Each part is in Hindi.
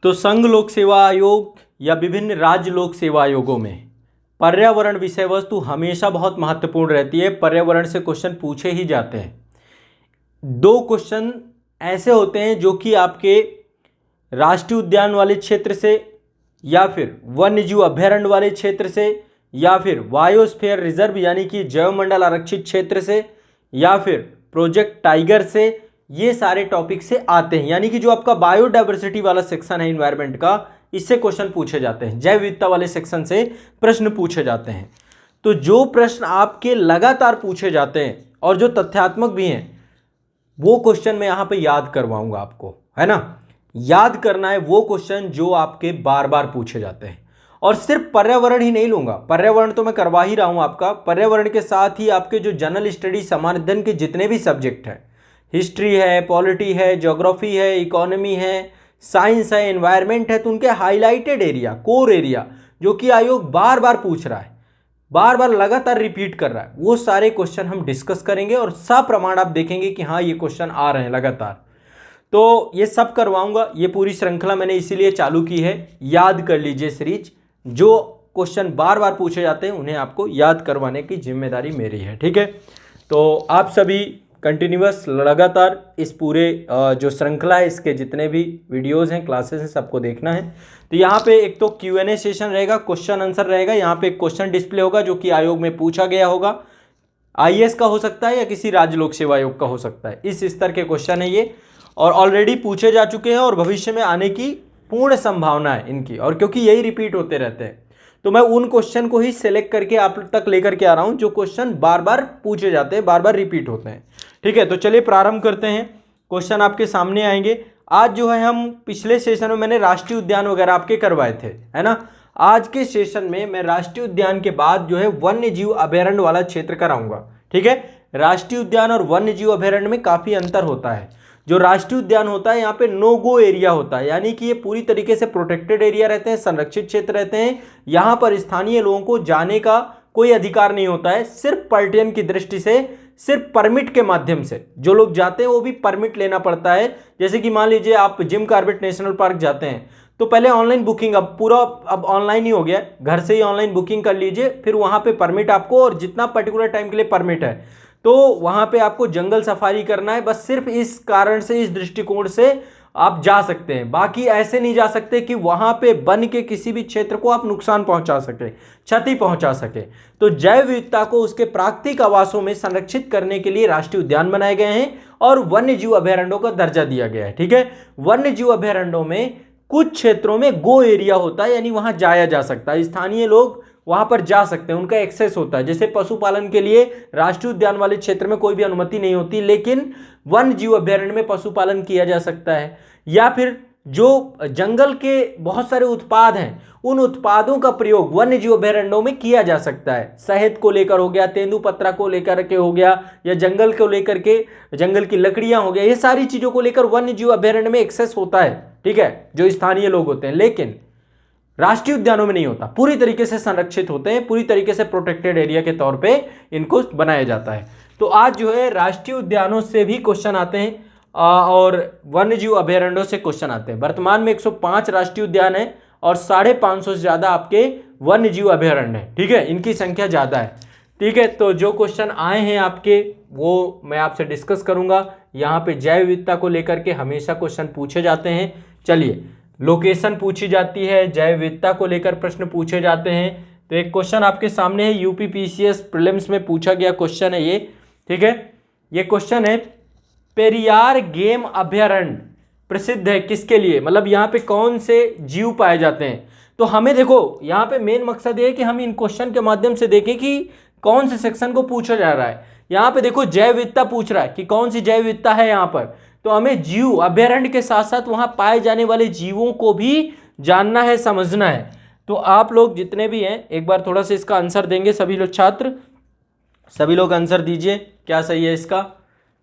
तो संघ लोक सेवा आयोग या विभिन्न राज्य लोक सेवा आयोगों में पर्यावरण विषय वस्तु हमेशा बहुत महत्वपूर्ण रहती है। पर्यावरण से क्वेश्चन पूछे ही जाते हैं। दो क्वेश्चन ऐसे होते हैं जो कि आपके राष्ट्रीय उद्यान वाले क्षेत्र से या फिर वन्यजीव अभयारण्य वाले क्षेत्र से या फिर बायोस्फीयर रिजर्व यानी कि जैवमंडल आरक्षित क्षेत्र से या फिर प्रोजेक्ट टाइगर से, ये सारे टॉपिक से आते हैं। यानी कि जो आपका बायोडाइवर्सिटी वाला सेक्शन है इन्वायरमेंट का, इससे क्वेश्चन पूछे जाते हैं। जैव विविधता वाले सेक्शन से प्रश्न पूछे जाते हैं। तो जो प्रश्न आपके लगातार पूछे जाते हैं और जो तथ्यात्मक भी हैं, वो क्वेश्चन मैं यहां पे याद करवाऊंगा आपको, है ना। याद करना है वो क्वेश्चन जो आपके बार बार पूछे जाते हैं। और सिर्फ पर्यावरण ही नहीं लूंगा, पर्यावरण तो मैं करवा ही रहा हूं आपका। पर्यावरण के साथ ही आपके जो जनरल स्टडी सामान्य अध्ययन के जितने भी सब्जेक्ट हैं, हिस्ट्री है, पॉलिटी है, ज्योग्राफी है, इकोनॉमी है, साइंस है, एनवायरमेंट है, तो उनके हाईलाइटेड एरिया, कोर एरिया जो कि आयोग बार बार पूछ रहा है, बार बार लगातार रिपीट कर रहा है, वो सारे क्वेश्चन हम डिस्कस करेंगे और सप्रमाण आप देखेंगे कि हाँ ये क्वेश्चन आ रहे हैं लगातार। तो ये सब करवाऊंगा। ये पूरी श्रृंखला मैंने इसीलिए चालू की है। याद कर लीजिए सीरीज, जो क्वेश्चन बार बार पूछे जाते हैं उन्हें आपको याद करवाने की जिम्मेदारी मेरी है, ठीक है। तो आप सभी कंटिन्यूअस लगातार इस पूरे जो श्रृंखला है, इसके जितने भी वीडियोस हैं, क्लासेस हैं, सबको देखना है। तो यहाँ पे एक तो Q&A सेशन रहेगा, क्वेश्चन आंसर रहेगा। यहाँ पे एक क्वेश्चन डिस्प्ले होगा जो कि आयोग में पूछा गया होगा। IAS का हो सकता है या किसी राज्य लोक सेवा आयोग का हो सकता है, इस स्तर के क्वेश्चन है ये, और ऑलरेडी पूछे जा चुके हैं और भविष्य में आने की पूर्ण संभावना है इनकी। और क्योंकि यही रिपीट होते रहते हैं, तो मैं उन क्वेश्चन को ही सिलेक्ट करके आप तक लेकर के आ रहा हूं जो क्वेश्चन बार बार पूछे जाते हैं, बार बार रिपीट होते हैं, ठीक है। तो चलिए प्रारंभ करते हैं। क्वेश्चन आपके सामने आएंगे। आज जो है हम पिछले सेशन में मैंने राष्ट्रीय उद्यान वगैरह आपके करवाए थे, है ना। आज के सेशन में मैं राष्ट्रीय उद्यान के बाद जो है वन्य जीव अभयारण्य वाला क्षेत्र कराऊंगा, ठीक है। राष्ट्रीय उद्यान और वन्य जीव अभयारण्य में काफी अंतर होता है। जो राष्ट्रीय उद्यान होता है, यहाँ पे नो गो एरिया होता है, यानी कि ये पूरी तरीके से प्रोटेक्टेड एरिया रहते हैं, संरक्षित क्षेत्र रहते हैं। यहाँ पर स्थानीय लोगों को जाने का कोई अधिकार नहीं होता है। सिर्फ पर्यटन की दृष्टि से, सिर्फ परमिट के माध्यम से जो लोग जाते हैं वो भी परमिट लेना पड़ता है। जैसे कि मान लीजिए आप जिम कॉर्बेट नेशनल पार्क जाते हैं तो पहले ऑनलाइन बुकिंग, अब पूरा अब ऑनलाइन ही हो गया, घर से ही ऑनलाइन बुकिंग कर लीजिए, फिर वहां पे परमिट आपको, और जितना पर्टिकुलर टाइम के लिए परमिट है, तो वहां पे आपको जंगल सफारी करना है। बस सिर्फ इस कारण से, इस दृष्टिकोण से आप जा सकते हैं। बाकी ऐसे नहीं जा सकते कि वहां पे बन के किसी भी क्षेत्र को आप नुकसान पहुंचा सके, क्षति पहुंचा सके। तो जैव विविधता को उसके प्राकृतिक आवासों में संरक्षित करने के लिए राष्ट्रीय उद्यान बनाए गए हैं और वन्य जीव अभयारण्यों का दर्जा दिया गया है, ठीक है। वन्य जीव अभयारण्यों में कुछ क्षेत्रों में गो एरिया होता है, यानी वहां जाया जा सकता है, स्थानीय लोग वहां पर जा सकते हैं, उनका एक्सेस होता है। जैसे पशुपालन के लिए राष्ट्रीय उद्यान वाले क्षेत्र में कोई भी अनुमति नहीं होती, लेकिन वन्य जीव अभयारण्य में पशुपालन किया जा सकता है। या फिर जो जंगल के बहुत सारे उत्पाद हैं, उन उत्पादों का प्रयोग वन्य जीव अभयारण्यों में किया जा सकता है। शहद को लेकर हो गया, तेंदुपत्ता को लेकर के हो गया, या जंगल को लेकर के, जंगल की लकड़ियां हो गया, ये सारी चीजों को लेकर वन्य जीव अभयारण्य में एक्सेस होता है, ठीक है, जो स्थानीय लोग होते हैं। लेकिन राष्ट्रीय उद्यानों में नहीं होता, पूरी तरीके से संरक्षित होते हैं, पूरी तरीके से प्रोटेक्टेड एरिया के तौर पे इनको बनाया जाता है। तो आज जो है राष्ट्रीय उद्यानों से भी क्वेश्चन आते हैं और वन्यजीव अभयारण्यों से क्वेश्चन आते हैं। वर्तमान में 105 राष्ट्रीय उद्यान है और 550 से ज्यादा आपके वन्यजीव अभयारण्य है, ठीक है, इनकी संख्या ज्यादा है, ठीक है। तो जो क्वेश्चन आए हैं आपके, वो मैं आपसे डिस्कस करूंगा। यहाँ पे जैव विविधता को लेकर के हमेशा क्वेश्चन पूछे जाते हैं। चलिए, लोकेशन पूछी जाती है, जैव विविधता को लेकर प्रश्न पूछे जाते हैं। तो एक क्वेश्चन आपके सामने है, UPPCS प्रीलिम्स में पूछा गया क्वेश्चन है ये, ठीक है। ये क्वेश्चन है, पेरियार गेम अभयारण्य प्रसिद्ध है किसके लिए, मतलब यहाँ पे कौन से जीव पाए जाते हैं। तो हमें देखो, यहाँ पे मेन मकसद ये है कि हम इन क्वेश्चन के माध्यम से देखें कि कौन से सेक्शन को पूछा जा रहा है। यहाँ पे देखो जैव विविधता पूछ रहा है कि कौन सी जैव विविधता है यहाँ पर, तो हमें जीव अभयारण्य के साथ साथ वहां पाए जाने वाले जीवों को भी जानना है, समझना है। तो आप लोग जितने भी हैं एक बार थोड़ा सा इसका आंसर देंगे, सभी लोग छात्र, सभी लोग आंसर दीजिए क्या सही है इसका,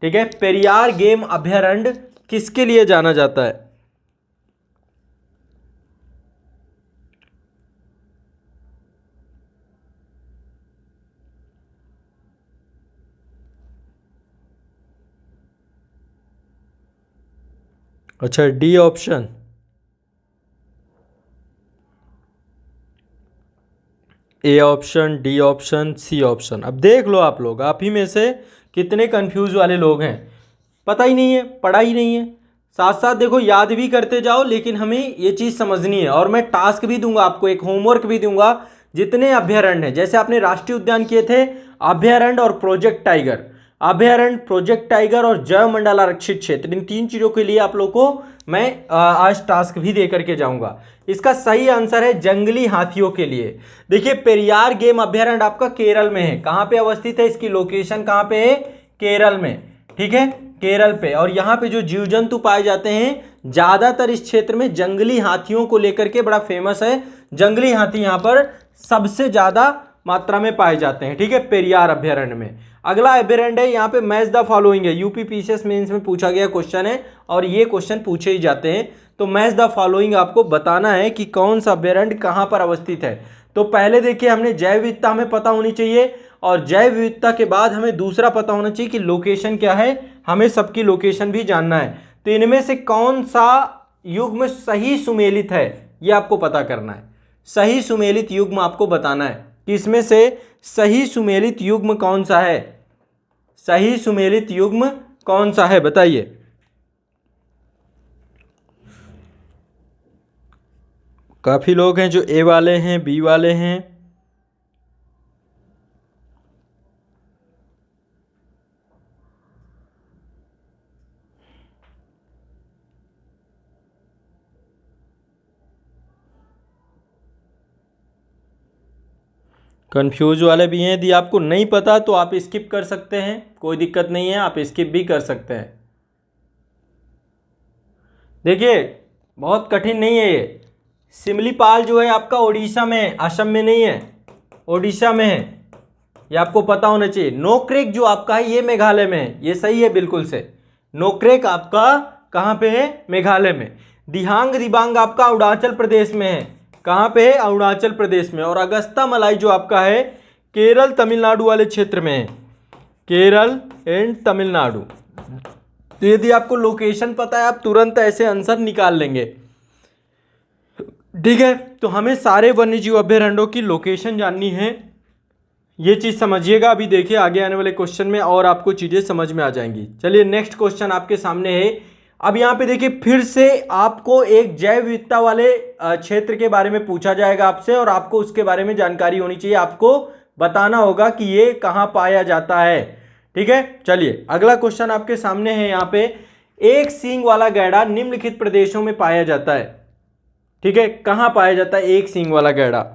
ठीक है। पेरियार गेम अभयारण्य किसके लिए जाना जाता है? अच्छा, D option. A option, D option, C option. अब देख लो आप लोग, आप ही में से कितने कंफ्यूज वाले लोग हैं, पता ही नहीं है, पढ़ा ही नहीं है। साथ साथ देखो याद भी करते जाओ, लेकिन हमें ये चीज़ समझनी है। और मैं टास्क भी दूंगा आपको, एक होमवर्क भी दूंगा। जितने अभ्यारण्य हैं, जैसे आपने राष्ट्रीय उद्यान किए थे, अभ्यारण्य और प्रोजेक्ट टाइगर, अभ्यारण्य, प्रोजेक्ट टाइगर और जैव मंडल आरक्षित क्षेत्र, इन 3 चीज़ों के लिए आप लोग को मैं आज टास्क भी दे करके जाऊंगा। इसका सही आंसर है जंगली हाथियों के लिए। देखिए पेरियार गेम अभ्यारण्य आपका केरल में है। कहाँ पे अवस्थित है, इसकी लोकेशन कहाँ पे है, केरल में, ठीक है, केरल पे। और यहाँ पे जो जीव जंतु पाए जाते हैं ज्यादातर इस क्षेत्र में जंगली हाथियों को लेकर के बड़ा फेमस है। जंगली हाथी यहाँ पर सबसे ज्यादा मात्रा में पाए जाते हैं, ठीक है, पेरियार अभ्यारण्य में। अगला अभ्यारण्य है यहाँ पे मैच द फॉलोइंग है, यूपी पीसीएस मेंस में पूछा गया क्वेश्चन है और ये क्वेश्चन पूछे ही जाते हैं। तो मैच द फॉलोइंग आपको बताना है कि कौन सा अभ्यारण्य कहाँ पर अवस्थित है। तो पहले देखिए हमने जैव विविधता हमें पता होनी चाहिए, और जैव विविधता के बाद हमें दूसरा पता होना चाहिए कि लोकेशन क्या है, हमें सबकी लोकेशन भी जानना है। तो इनमें से कौन सा युग्म सही सुमेलित है, ये आपको पता करना है। सही सुमेलित युग्म आपको बताना है कि इसमें से सही सुमेलित युग्म कौन सा है, सही सुमेलित युग्म कौन सा है, बताइए। काफी लोग हैं जो ए वाले हैं, बी वाले हैं। कंफ्यूज वाले भी हैं। यदि आपको नहीं पता तो आप स्किप कर सकते हैं, कोई दिक्कत नहीं है, आप स्किप भी कर सकते हैं। देखिए बहुत कठिन नहीं है ये। सिमलीपाल जो है आपका ओडिशा में है, असम में नहीं है, ओडिशा में है, ये आपको पता होना चाहिए। नोक्रेक जो आपका है ये मेघालय में है, ये सही है बिल्कुल से। नोक्रेक आपका कहाँ पे है, मेघालय में। दिहांग दिबांग आपका अरुणाचल प्रदेश में है, कहाँ पे है, अरुणाचल प्रदेश में। और अगस्ता मलाई जो आपका है केरल तमिलनाडु वाले क्षेत्र में है, केरल एंड तमिलनाडु। तो यदि आपको लोकेशन पता है आप तुरंत ऐसे आंसर निकाल लेंगे, ठीक है। तो हमें सारे वन्यजीव अभ्यारण्यों की लोकेशन जाननी है, ये चीज समझिएगा। अभी देखिए आगे आने वाले क्वेश्चन में और आपको चीजें समझ में आ जाएंगी। चलिए नेक्स्ट क्वेश्चन आपके सामने है। अब यहाँ पे देखिए फिर से आपको एक जैव विविधता वाले क्षेत्र के बारे में पूछा जाएगा आपसे, और आपको उसके बारे में जानकारी होनी चाहिए। आपको बताना होगा कि ये कहाँ पाया जाता है, ठीक है। चलिए अगला क्वेश्चन आपके सामने है। यहाँ पे एक सींग वाला गैंडा निम्नलिखित प्रदेशों में पाया जाता है, ठीक है। कहाँ पाया जाता है एक सींग वाला गैंडा।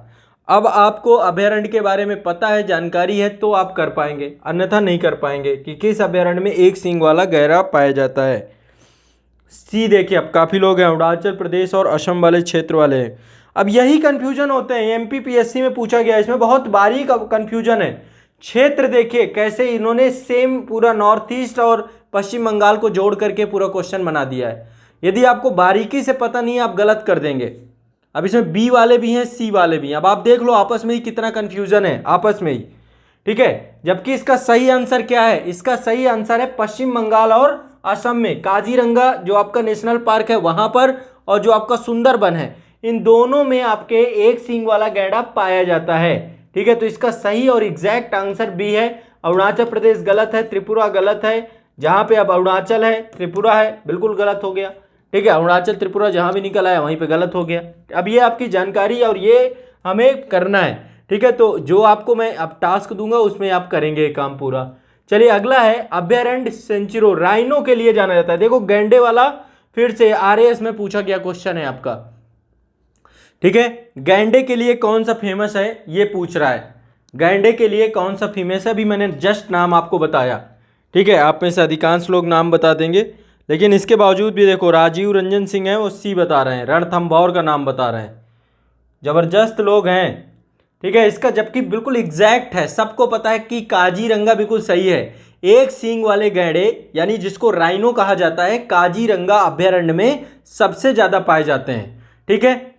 अब आपको अभयारण्य के बारे में पता है, जानकारी है, तो आप कर पाएंगे, अन्यथा नहीं कर पाएंगे कि किस अभयारण्य में एक सींग वाला गैंडा पाया जाता है। सी देखिए, अब काफ़ी लोग हैं अरुणाचल प्रदेश और असम वाले क्षेत्र वाले हैं। अब यही कंफ्यूजन होते हैं, एमपीपीएससी में पूछा गया, इसमें बहुत बारीक कंफ्यूजन है। क्षेत्र देखिए कैसे इन्होंने सेम पूरा नॉर्थ ईस्ट और पश्चिम बंगाल को जोड़ करके पूरा क्वेश्चन बना दिया है। यदि आपको बारीकी से पता नहीं है आप गलत कर देंगे। अब इसमें बी वाले भी हैं, सी वाले भी हैं। अब आप देख लो आपस में ही कितना कंफ्यूजन है, आपस में ही, ठीक है। जबकि इसका सही आंसर क्या है, इसका सही आंसर है पश्चिम बंगाल और असम में काजीरंगा जो आपका नेशनल पार्क है वहां पर, और जो आपका सुंदरबन है, इन दोनों में आपके एक सींग वाला गैंडा पाया जाता है, ठीक है। तो इसका सही और एग्जैक्ट आंसर बी है। अरुणाचल प्रदेश गलत है, त्रिपुरा गलत है, जहां पे अब अरुणाचल है त्रिपुरा है, बिल्कुल गलत हो गया, ठीक है। अरुणाचल त्रिपुरा जहां भी निकल आया वहीं पे गलत हो गया। अब ये आपकी जानकारी और ये हमें करना है, ठीक है। तो जो आपको मैं अब टास्क दूंगा उसमें आप करेंगे काम पूरा। चलिए अगला है अभयारण्य सेंचुरो, राइनो के लिए जाना जाता है। देखो गैंडे वाला फिर से आरएएस में पूछा गया क्वेश्चन है आपका, ठीक है। गैंडे के लिए कौन सा फेमस है ये पूछ रहा है, गैंडे के लिए कौन सा फेमस है। अभी मैंने जस्ट नाम आपको बताया, ठीक है। आप में से अधिकांश लोग नाम बता देंगे, लेकिन इसके बावजूद भी देखो राजीव रंजन सिंह है वो सी बता रहे हैं, रणथंभौर का नाम बता रहे हैं, जबरदस्त लोग हैं, ठीक है। इसका जबकि बिल्कुल एग्जैक्ट है, सबको पता है कि काजीरंगा बिल्कुल सही है। एक सींग वाले गैंडे यानी जिसको राइनो कहा जाता है काजीरंगा अभयारण्य में सबसे ज्यादा पाए जाते हैं, ठीक है।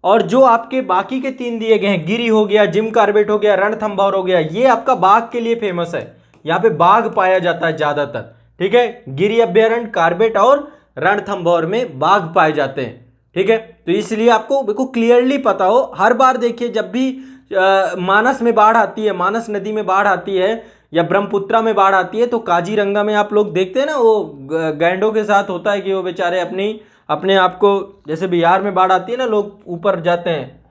और जो आपके बाकी के 3 दिए गए हैं, गिरी हो गया, जिम कार्बेट हो गया, रणथंभौर हो गया, ये आपका बाघ के लिए फेमस है। यहाँ पे बाघ पाया जाता है ज्यादातर, ठीक है। गिरी अभयारण्य, कार्बेट और रणथंभौर में बाघ पाए जाते हैं, ठीक है। तो इसलिए आपको बिल्कुल क्लियरली पता हो। हर बार देखिए जब भी मानस में बाढ़ आती है, मानस नदी में बाढ़ आती है या ब्रह्मपुत्रा में बाढ़ आती है, तो काजीरंगा में आप लोग देखते हैं ना, वो गैंडों के साथ होता है कि वो बेचारे अपने आप को, जैसे बिहार में बाढ़ आती है ना, लोग ऊपर जाते हैं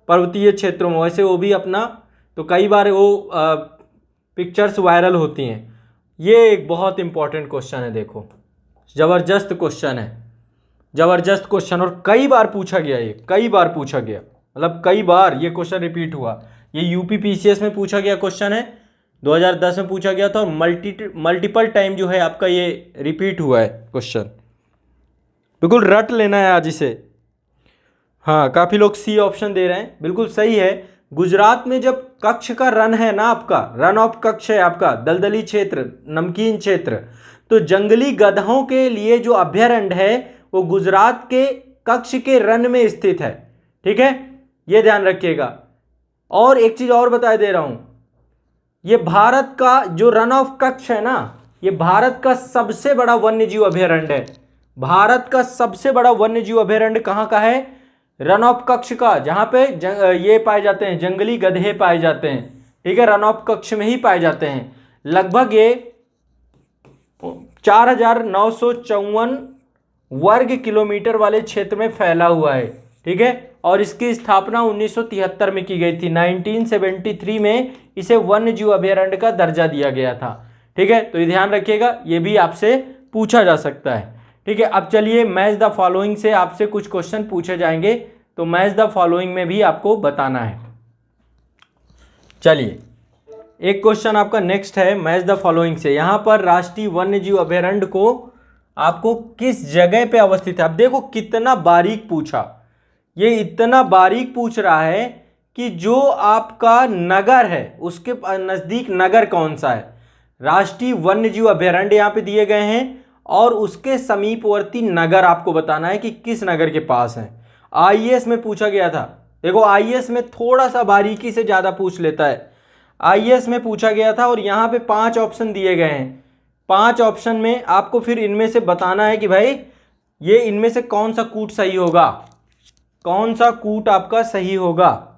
पर्वतीय क्षेत्रों में, वैसे वो भी अपना, तो कई बार वो पिक्चर्स वायरल होती हैं। ये एक बहुत इंपॉर्टेंट क्वेश्चन है, देखो ज़बरदस्त क्वेश्चन है, ज़बरदस्त क्वेश्चन, और कई बार पूछा गया, ये कई बार पूछा गया, मतलब कई बार ये क्वेश्चन रिपीट हुआ। ये यूपी पीसीएस में पूछा गया क्वेश्चन है, 2010 में पूछा गया था, और मल्टीपल टाइम जो है आपका ये रिपीट हुआ है क्वेश्चन। बिल्कुल रट लेना है आज इसे। हाँ, काफ़ी लोग सी ऑप्शन दे रहे हैं, बिल्कुल सही है। गुजरात में जब कच्छ का रन है ना, आपका रन ऑफ कच्छ है, आपका दलदली क्षेत्र, नमकीन क्षेत्र, तो जंगली गधों के लिए जो अभयारण्य है वो गुजरात के कच्छ के रन में स्थित है। ठीक है, ये ध्यान रखिएगा। और एक चीज़ और बता दे रहा हूँ, ये भारत का जो रन ऑफ कच्छ है ना, ये भारत का सबसे बड़ा वन्यजीव अभयारण्य है। भारत का सबसे बड़ा वन्यजीव अभयारण्य कहाँ का है? रन ऑफ कच्छ का, जहाँ पे ये पाए जाते हैं, जंगली गधे पाए जाते हैं। ठीक है, रन ऑफ कच्छ में ही पाए जाते हैं। लगभग ये 4,954 वर्ग किलोमीटर वाले क्षेत्र में फैला हुआ है। ठीक है, और इसकी स्थापना 1973 में की गई थी। 1973 में इसे वन्यजीव अभयारण्य का दर्जा दिया गया था। ठीक है, तो ये ध्यान रखिएगा, ये भी आपसे पूछा जा सकता है। ठीक है, अब चलिए मैच द फॉलोइंग से आपसे कुछ क्वेश्चन पूछे जाएंगे, तो मैच द फॉलोइंग में भी आपको बताना है। चलिए, एक क्वेश्चन आपका नेक्स्ट है मैच द फॉलोइंग से। यहाँ पर राष्ट्रीय वन्यजीव अभयारण्य को आपको किस जगह पे अवस्थित है? अब देखो कितना बारीक पूछा, ये इतना बारीक पूछ रहा है कि जो आपका नगर है उसके नज़दीक नगर कौन सा है। राष्ट्रीय वन्यजीव अभयारण्य यहाँ पे दिए गए हैं और उसके समीपवर्ती नगर आपको बताना है कि किस नगर के पास है। आईएएस में पूछा गया था। देखो आईएएस में थोड़ा सा बारीकी से ज़्यादा पूछ लेता है। आईएएस में पूछा गया था और यहाँ पे 5 ऑप्शन दिए गए हैं। 5 ऑप्शन में आपको फिर इनमें से बताना है कि भाई ये इनमें से कौन सा कूट सही होगा, कौन सा कूट आपका सही होगा।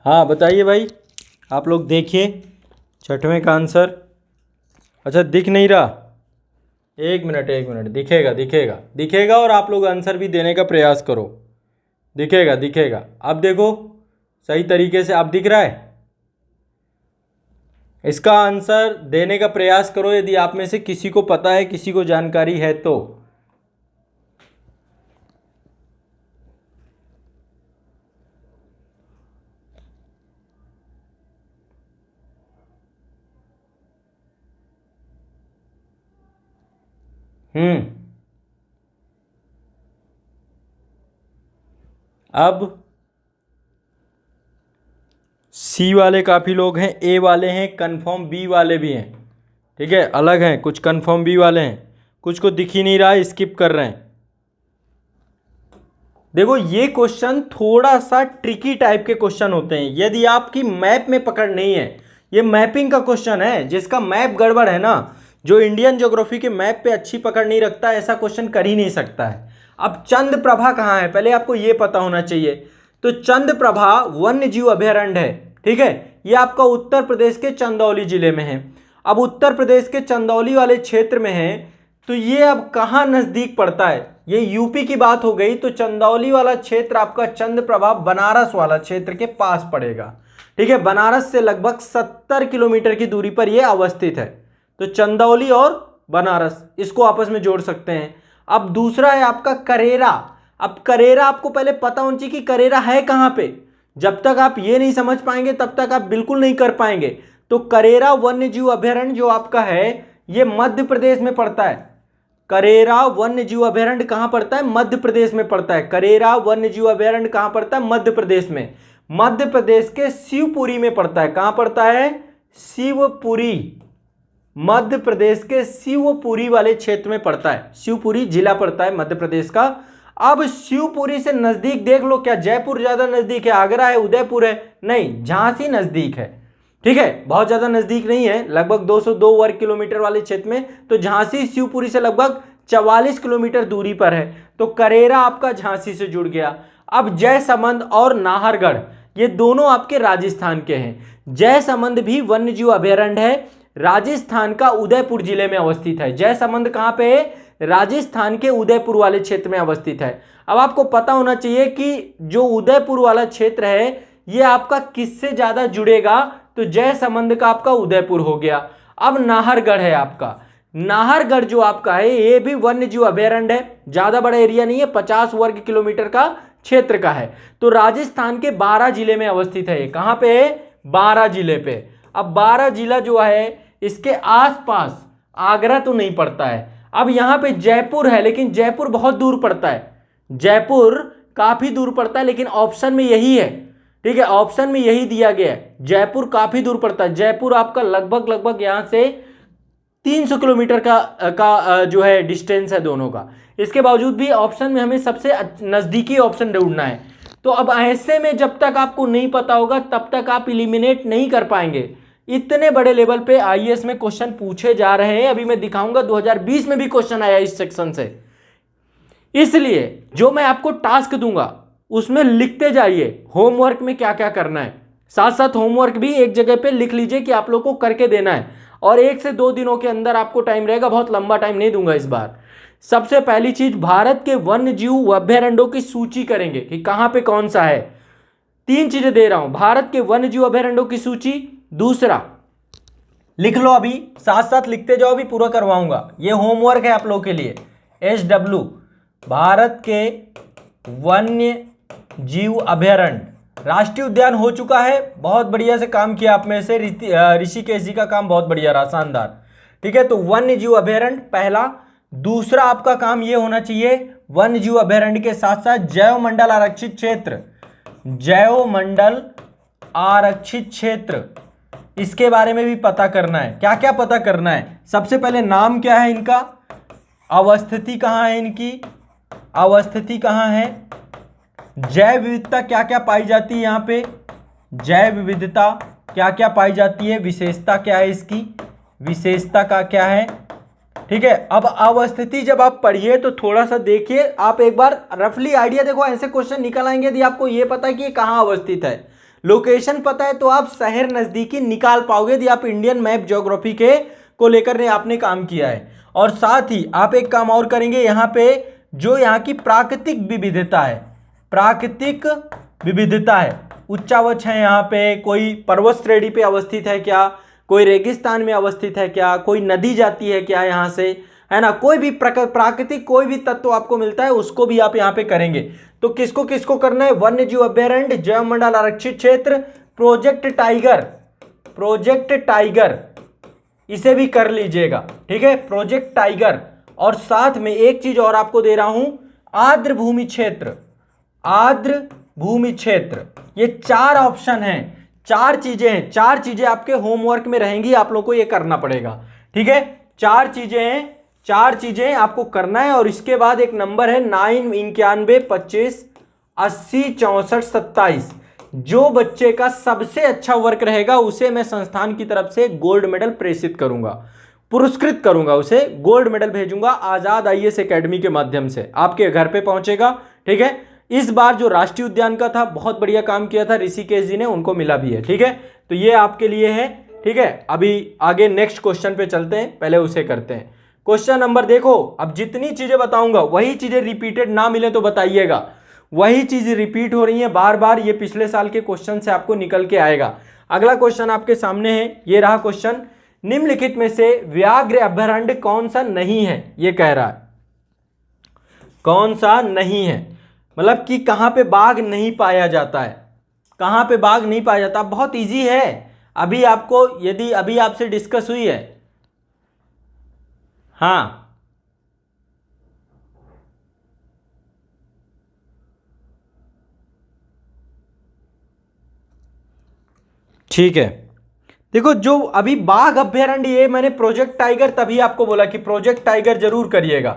हाँ बताइए भाई, आप लोग देखिए 6वें का आंसर। अच्छा दिख नहीं रहा, एक मिनट, दिखेगा दिखेगा दिखेगा, और आप लोग आंसर भी देने का प्रयास करो। दिखेगा दिखेगा, अब देखो सही तरीके से, आप दिख रहा है? इसका आंसर देने का प्रयास करो यदि आप में से किसी को पता है, किसी को जानकारी है तो। अब सी वाले काफ़ी लोग हैं, ए वाले हैं, कंफर्म बी वाले भी हैं। ठीक है, अलग हैं, कुछ कंफर्म बी वाले हैं, कुछ को दिख ही नहीं रहा है, स्किप कर रहे हैं। देखो ये क्वेश्चन थोड़ा सा ट्रिकी टाइप के क्वेश्चन होते हैं यदि आपकी मैप में पकड़ नहीं है। ये मैपिंग का क्वेश्चन है, जिसका मैप गड़बड़ है ना, जो इंडियन ज्योग्राफी के मैप पे अच्छी पकड़ नहीं रखता, ऐसा क्वेश्चन कर ही नहीं सकता है। अब चंद्रप्रभा कहाँ है, पहले आपको ये पता होना चाहिए। तो चंद्रप्रभा वन्यजीव अभयारण्य है। ठीक है, ये आपका उत्तर प्रदेश के चंदौली जिले में है। अब उत्तर प्रदेश के चंदौली वाले क्षेत्र में है, तो ये अब कहाँ नज़दीक पड़ता है? ये यूपी की बात हो गई, तो चंदौली वाला क्षेत्र आपका चंद्रप्रभा बनारस वाला क्षेत्र के पास पड़ेगा। ठीक है, बनारस से लगभग 70 किलोमीटर की दूरी पर यह अवस्थित है। तो चंदौली और बनारस इसको आपस में जोड़ सकते हैं। अब दूसरा है आपका करेरा। अब करेरा आपको पहले पता होना चाहिए कि करेरा है कहाँ पे। जब तक आप ये नहीं समझ पाएंगे तब तक आप बिल्कुल नहीं कर पाएंगे। तो करेरा वन्यजीव अभयारण्य जो आपका है ये मध्य प्रदेश में पड़ता है। करेरा वन्यजीव अभयारण्य कहाँ पड़ता है? मध्य प्रदेश में पड़ता है। करेरा वन्यजीव अभयारण्य कहाँ पड़ता है? मध्य प्रदेश में। मध्य प्रदेश के शिवपुरी में पड़ता है। कहाँ पड़ता है? शिवपुरी। मध्य प्रदेश के शिवपुरी वाले क्षेत्र में पड़ता है। शिवपुरी जिला पड़ता है मध्य प्रदेश का। अब शिवपुरी से नजदीक देख लो, क्या जयपुर ज्यादा नजदीक है, आगरा है, उदयपुर है? नहीं, झांसी नजदीक है। ठीक है, बहुत ज्यादा नजदीक नहीं है, लगभग 202 वर्ग किलोमीटर वाले क्षेत्र में। तो झांसी शिवपुरी से लगभग 44 किलोमीटर दूरी पर है। तो करेरा आपका झांसी से जुड़ गया। अब जयसमंद और नाहरगढ़ ये दोनों आपके राजस्थान के हैं। जयसमंद भी वन्यजीव अभयारण्य है, राजस्थान का उदयपुर जिले में अवस्थित है। जयसमंद कहां पे है? राजस्थान के उदयपुर वाले क्षेत्र में अवस्थित है। अब आपको पता होना चाहिए कि जो उदयपुर वाला क्षेत्र है ये आपका किससे ज्यादा जुड़ेगा? तो जयसमंद का आपका उदयपुर हो गया। अब नाहरगढ़ है आपका, नाहरगढ़ जो आपका है ये भी वन्यजीव अभयारण्य है, ज्यादा बड़ा एरिया नहीं है, 50 वर्ग किलोमीटर का क्षेत्र का है। तो राजस्थान के 12 जिले में अवस्थित है। कहां पे है? 12 जिले पे। अब 12 जिला जो है इसके आसपास आगरा तो नहीं पड़ता है। अब यहां पे जयपुर है, लेकिन जयपुर बहुत दूर पड़ता है, जयपुर काफी दूर पड़ता है, लेकिन ऑप्शन में यही है। ठीक है, ऑप्शन में यही दिया गया है, जयपुर काफी दूर पड़ता है। जयपुर आपका लगभग यहां से 300 किलोमीटर का जो है डिस्टेंस है दोनों का। इसके बावजूद भी ऑप्शन में हमें सबसे नजदीकी ऑप्शन ढूंढना है। तो अब ऐसे में जब तक आपको नहीं पता होगा तब तक आप इलिमिनेट नहीं कर पाएंगे। इतने बड़े लेवल पे आईएएस में क्वेश्चन पूछे जा रहे हैं। अभी मैं दिखाऊंगा 2020 में भी क्वेश्चन आया इस सेक्शन से। इसलिए जो मैं आपको टास्क दूंगा उसमें लिखते जाइए होमवर्क में क्या क्या करना है। साथ साथ होमवर्क भी एक जगह पे लिख लीजिए कि आप लोग को करके देना है, और 1 से 2 दिनों के अंदर आपको टाइम रहेगा, बहुत लंबा टाइम नहीं दूंगा इस बार। सबसे पहली चीज, भारत के वन्य जीव अभयारण्यों की सूची करेंगे कि कहां पे कौन सा है। 3 चीजें दे रहा हूं, भारत के वन्य जीव अभयारण्यों की सूची। दूसरा, लिख लो, अभी साथ साथ लिखते जाओ, अभी पूरा करवाऊंगा, ये होमवर्क है आप लोगों के लिए। SW भारत के वन्य जीव अभयारण्य। राष्ट्रीय उद्यान हो चुका है, बहुत बढ़िया से काम किया आप में से, ऋषिकेश जी का काम बहुत बढ़िया रहा, शानदार। ठीक है, तो वन्य जीव अभयारण्य पहला। दूसरा आपका काम ये होना चाहिए, वन्य जीव अभयारण्य के साथ साथ जैव मंडल आरक्षित क्षेत्र, जैव मंडल आरक्षित क्षेत्र, इसके बारे में भी पता करना है। क्या क्या पता करना है? सबसे पहले नाम क्या है इनका, अवस्थिति कहाँ है इनकी, अवस्थिति कहाँ है, जैव विविधता क्या क्या पाई जाती है यहाँ पे, जैव विविधता क्या क्या पाई जाती है, विशेषता क्या है इसकी, विशेषता का क्या है। ठीक है, अब अवस्थिति जब आप पढ़िए तो थोड़ा सा देखिए, आप एक बार रफली आइडिया देखो, ऐसे क्वेश्चन निकल आएंगे यदि आपको ये पता है कि ये कहाँ अवस्थित है, लोकेशन पता है, तो आप शहर नजदीकी निकाल पाओगे यदि आप इंडियन मैप ज्योग्राफी के को लेकर आपने काम किया है। और साथ ही आप एक काम और करेंगे, यहाँ पे जो यहाँ की प्राकृतिक विविधता है, प्राकृतिक विविधता है, उच्चावच है यहाँ पे, कोई पर्वत श्रेणी पे अवस्थित है क्या, कोई रेगिस्तान में अवस्थित है क्या, कोई नदी जाती है क्या यहाँ से, है ना, कोई भी प्राकृतिक कोई भी तत्व आपको मिलता है उसको भी आप यहाँ पे करेंगे। तो किसको किसको करना है? वन्य जीव अभयारण्य, जैव मंडल आरक्षित क्षेत्र, प्रोजेक्ट टाइगर, प्रोजेक्ट टाइगर, इसे भी कर लीजिएगा। ठीक है, प्रोजेक्ट टाइगर। और साथ में एक चीज और आपको दे रहा हूं, आर्द्र भूमि क्षेत्र, आर्द्र भूमि क्षेत्र। ये 4 ऑप्शन हैं, 4 चीजें हैं, 4 चीजें आपके होमवर्क में रहेंगी, आप लोग को ये करना पड़ेगा। ठीक है, 4 चीजें हैं, 4 चीजें आपको करना है। और इसके बाद एक नंबर है 991 25 80 64 27। जो बच्चे का सबसे अच्छा वर्क रहेगा उसे मैं संस्थान की तरफ से गोल्ड मेडल प्रेषित करूंगा, पुरस्कृत करूंगा, उसे गोल्ड मेडल भेजूंगा आजाद आईएएस एकेडमी के माध्यम से, आपके घर पे पहुंचेगा। ठीक है, इस बार जो राष्ट्रीय उद्यान का था बहुत बढ़िया काम किया था ऋषिकेश जी ने, उनको मिला भी है। ठीक है, तो ये आपके लिए है। ठीक है, अभी आगे नेक्स्ट क्वेश्चन पे चलते हैं, पहले उसे करते हैं। क्वेश्चन नंबर देखो, अब जितनी चीजें बताऊंगा वही चीजें रिपीटेड ना मिले तो बताइएगा, वही चीज रिपीट हो रही है बार बार, ये पिछले साल के क्वेश्चन से आपको निकल के आएगा। अगला क्वेश्चन आपके सामने है, ये रहा क्वेश्चन, निम्नलिखित में से व्याघ्र अभयारण्य कौन सा नहीं है? ये कह रहा है कौन सा नहीं है, मतलब कि कहां पे बाघ नहीं पाया जाता है, कहां पे बाघ नहीं पाया जाता। बहुत इजी है, अभी आपको यदि अभी आपसे डिस्कस हुई है। हाँ, ठीक है, देखो जो अभी बाघ अभयारण्य, ये मैंने प्रोजेक्ट टाइगर तभी आपको बोला कि प्रोजेक्ट टाइगर जरूर करिएगा,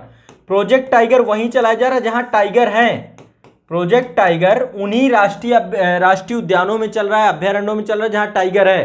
प्रोजेक्ट टाइगर वहीं चलाया जा रहा है जहां टाइगर है। प्रोजेक्ट टाइगर उन्हीं राष्ट्रीय उद्यानों में चल रहा है, अभयारण्यों में चल रहा है जहां टाइगर है।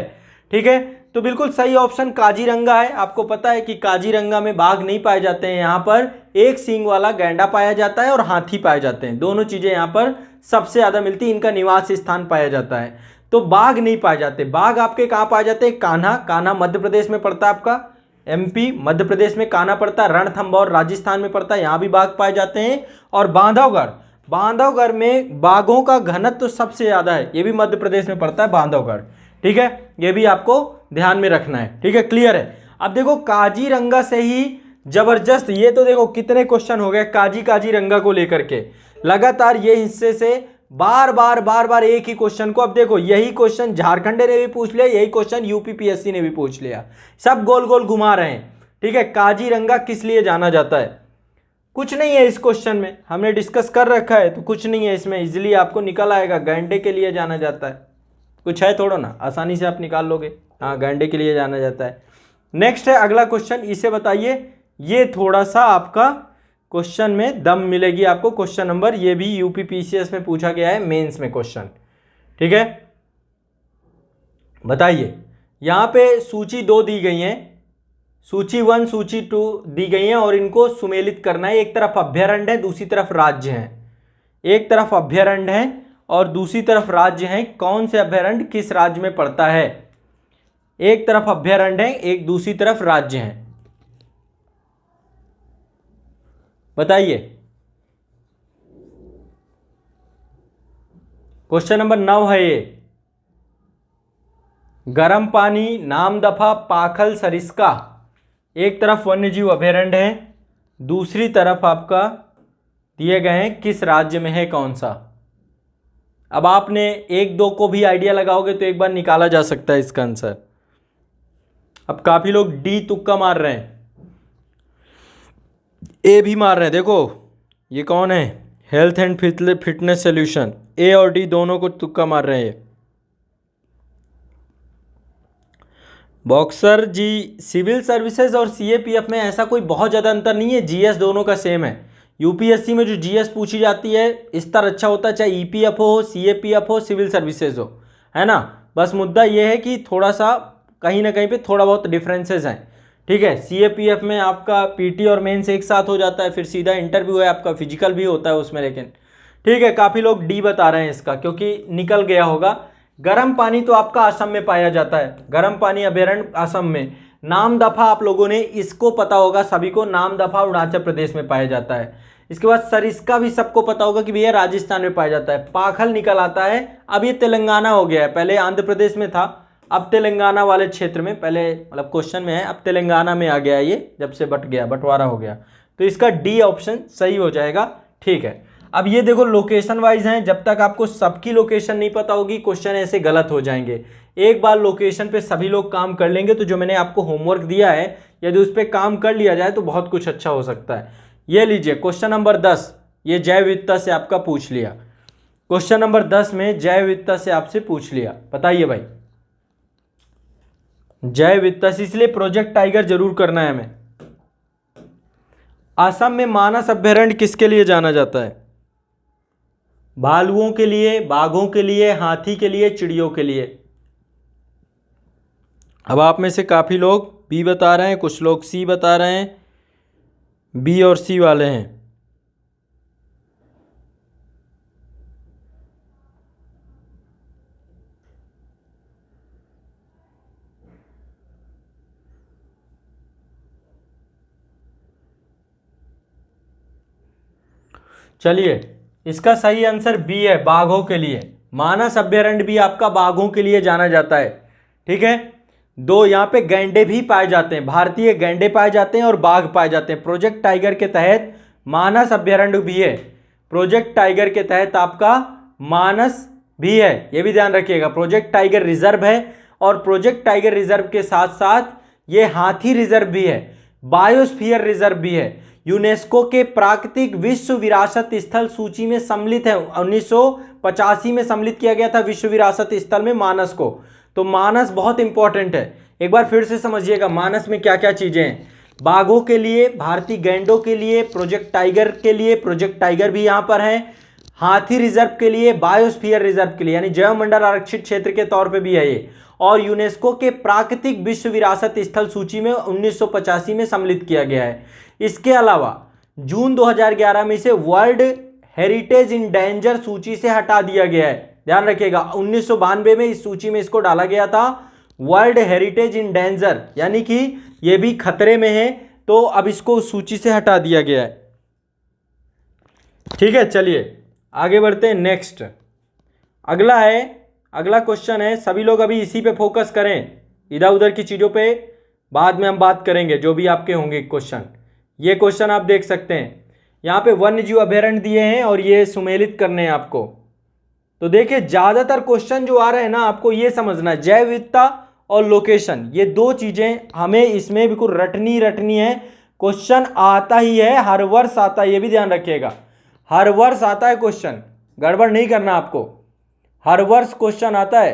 ठीक है, तो बिल्कुल सही ऑप्शन काजीरंगा है। आपको पता है कि काजीरंगा में बाघ नहीं पाए जाते हैं, यहाँ पर एक सींग वाला गैंडा पाया जाता है और हाथी पाए जाते हैं। दोनों चीजें यहाँ पर सबसे ज्यादा मिलती है, इनका निवास स्थान पाया जाता है। तो बाघ नहीं पाए जाते। बाघ आपके कहाँ पाए जाते हैं? कान्हा। कान्हा मध्य प्रदेश में पड़ता है, आपका एमपी मध्य प्रदेश में कान्हा पड़ता है। रणथंभौर राजस्थान में पड़ता है, यहाँ भी बाघ पाए जाते हैं। और बांधवगढ़, बांधवगढ़ में बाघों का घनत्व तो सबसे ज्यादा है, ये भी मध्य प्रदेश में पड़ता है बांधवगढ़। ठीक है, ये भी आपको ध्यान में रखना है। ठीक है, क्लियर है। अब देखो काजीरंगा से ही जबरदस्त, ये तो देखो कितने क्वेश्चन हो गए काजीरंगा को लेकर के, लगातार ये हिस्से से बार बार एक ही क्वेश्चन को। अब देखो यही क्वेश्चन झारखंड ने भी पूछ लिया, यही क्वेश्चन यूपीपीएससी ने भी पूछ लिया, सब गोल गोल घुमा रहे हैं। ठीक है, काजीरंगा किस लिए जाना जाता है? कुछ नहीं है इस क्वेश्चन में, हमने डिस्कस कर रखा है, तो कुछ नहीं है इसमें, इजिली आपको निकल आएगा। गैंडे के लिए जाना जाता है, कुछ है थोड़ा ना, आसानी से आप निकाल लोगे। हाँ, गैंडे के लिए जाना जाता है। नेक्स्ट है अगला क्वेश्चन, इसे बताइए। ये थोड़ा सा आपका क्वेश्चन में दम मिलेगी आपको। क्वेश्चन नंबर, ये भी यूपीपीसीएस में पूछा गया है, मेंस में क्वेश्चन। ठीक है, बताइए। यहां पे सूची 2 दी गई है, सूची 1 सूची 2 दी गई है, और इनको सुमेलित करना है। एक तरफ अभ्यारण्य है, दूसरी तरफ राज्य है। एक तरफ अभ्यारण्य है और दूसरी तरफ राज्य है। कौन से अभ्यारण्य किस राज्य में पड़ता है? एक तरफ अभ्यारण्य है, एक दूसरी तरफ राज्य है, बताइए। क्वेश्चन नंबर 9 है ये। गर्म पानी, नामदफा, पाखल, सरिस्का। एक तरफ वन्यजीव अभयारण्य है, दूसरी तरफ आपका दिए गए हैं किस राज्य में है, कौन सा। अब आपने 1-2 को भी आइडिया लगाओगे तो एक बार निकाला जा सकता है इसका आंसर। अब काफी लोग डी तुक्का मार रहे हैं, ए भी मार रहे हैं। देखो ये कौन है, हेल्थ एंड फिटनेस सॉल्यूशन। ए और डी दोनों को तुक्का मार रहे हैं। बॉक्सर जी, सिविल सर्विसेज और सीएपीएफ में ऐसा कोई बहुत ज़्यादा अंतर नहीं है, जीएस दोनों का सेम है। यूपीएससी में जो जीएस पूछी जाती है स्तर अच्छा होता है, चाहे ईपीएफ हो, सीएपीएफ हो, सिविल सर्विसेज हो, है ना। बस मुद्दा ये है कि थोड़ा सा कहीं ना कहीं पे थोड़ा बहुत डिफरेंसेस हैं। ठीक है, सीएपीएफ में आपका पीटी और मेंस एक साथ हो जाता है, फिर सीधा इंटरव्यू है, आपका फिजिकल भी होता है उसमें। लेकिन ठीक है, काफ़ी लोग डी बता रहे हैं इसका, क्योंकि निकल गया होगा। गर्म पानी तो आपका असम में पाया जाता है, गर्म पानी अभयारण्य असम में। नामदफा आप लोगों ने इसको पता होगा सभी को, नामदफा अरुणाचल प्रदेश में पाया जाता है। इसके बाद सरिस्का भी सबको पता होगा कि भैया राजस्थान में पाया जाता है। पाखल निकल आता है, अब ये तेलंगाना हो गया है, पहले आंध्र प्रदेश में था, अब तेलंगाना वाले क्षेत्र में, पहले मतलब क्वेश्चन में है, अब तेलंगाना में आ गया ये, जब से बंटवारा हो गया। तो इसका डी ऑप्शन सही हो जाएगा। ठीक है, अब ये देखो लोकेशन वाइज हैं, जब तक आपको सबकी लोकेशन नहीं पता होगी क्वेश्चन ऐसे गलत हो जाएंगे। एक बार लोकेशन पे सभी लोग काम कर लेंगे तो जो मैंने आपको होमवर्क दिया है यदि उस पर काम कर लिया जाए तो बहुत कुछ अच्छा हो सकता है। ये लीजिए क्वेश्चन नंबर 10, ये जैव विविधता से आपका पूछ लिया। क्वेश्चन नंबर 10 में जैव विविधता से आपसे पूछ लिया, बताइए भाई। जैव विविधता से, इसलिए प्रोजेक्ट टाइगर जरूर करना है हमें। असम में मानस अभयारण्य किसके लिए जाना जाता है? भालुओं के लिए, बाघों के लिए, हाथी के लिए, चिड़ियों के लिए। अब आप में से काफ़ी लोग बी बता रहे हैं, कुछ लोग सी बता रहे हैं, बी और सी वाले हैं। चलिए, इसका सही आंसर बी है, बाघों के लिए। मानस अभयारण्य भी आपका बाघों के लिए जाना जाता है। ठीक है, 2 यहाँ पे गैंडे भी पाए जाते हैं, भारतीय गैंडे पाए जाते हैं और बाघ पाए जाते हैं। प्रोजेक्ट टाइगर के तहत मानस अभयारण्य भी है, प्रोजेक्ट टाइगर के तहत आपका मानस भी है, ये भी ध्यान रखिएगा। प्रोजेक्ट टाइगर रिजर्व है और प्रोजेक्ट टाइगर रिजर्व के साथ साथ ये हाथी रिजर्व भी है, बायोस्फीयर रिजर्व भी है, यूनेस्को के प्राकृतिक विश्व विरासत स्थल सूची में सम्मिलित है। 1985 में सम्मिलित किया गया था विश्व विरासत स्थल में मानस को। तो मानस बहुत इंपॉर्टेंट है, एक बार फिर से समझिएगा मानस में क्या क्या चीजें हैं। बाघों के लिए, भारतीय गैंडों के लिए, प्रोजेक्ट टाइगर के लिए, प्रोजेक्ट टाइगर भी यहाँ पर है, हाथी रिजर्व के लिए, बायोस्फीयर रिजर्व के लिए यानी जैव मंडल आरक्षित क्षेत्र के तौर पे भी है ये, और यूनेस्को के प्राकृतिक विश्व विरासत स्थल सूची में 1985 में सम्मिलित किया गया है। इसके अलावा जून 2011 में इसे वर्ल्ड हेरिटेज इन डेंजर सूची से हटा दिया गया है। ध्यान रखिएगा 1992 में इस सूची में इसको डाला गया था वर्ल्ड हेरिटेज इन डेंजर, यानी कि ये भी खतरे में है, तो अब इसको सूची से हटा दिया गया है। ठीक है, चलिए आगे बढ़ते हैं। नेक्स्ट अगला क्वेश्चन है, सभी लोग अभी इसी पे फोकस करें, इधर उधर की चीज़ों पे बाद में हम बात करेंगे जो भी आपके होंगे क्वेश्चन। ये क्वेश्चन आप देख सकते हैं, यहाँ पे वन्य जीव अभयारण्य दिए हैं और ये सुमेलित करने हैं आपको। तो देखिए ज़्यादातर क्वेश्चन जो आ रहे हैं ना, आपको ये समझना है जैव विविधता और लोकेशन, ये दो चीज़ें हमें इसमें बिल्कुल रटनी है। क्वेश्चन आता ही है, हर वर्ष आता है, ये भी ध्यान रखिएगा, हर वर्ष आता है क्वेश्चन, गड़बड़ नहीं करना आपको, हर वर्ष क्वेश्चन आता है।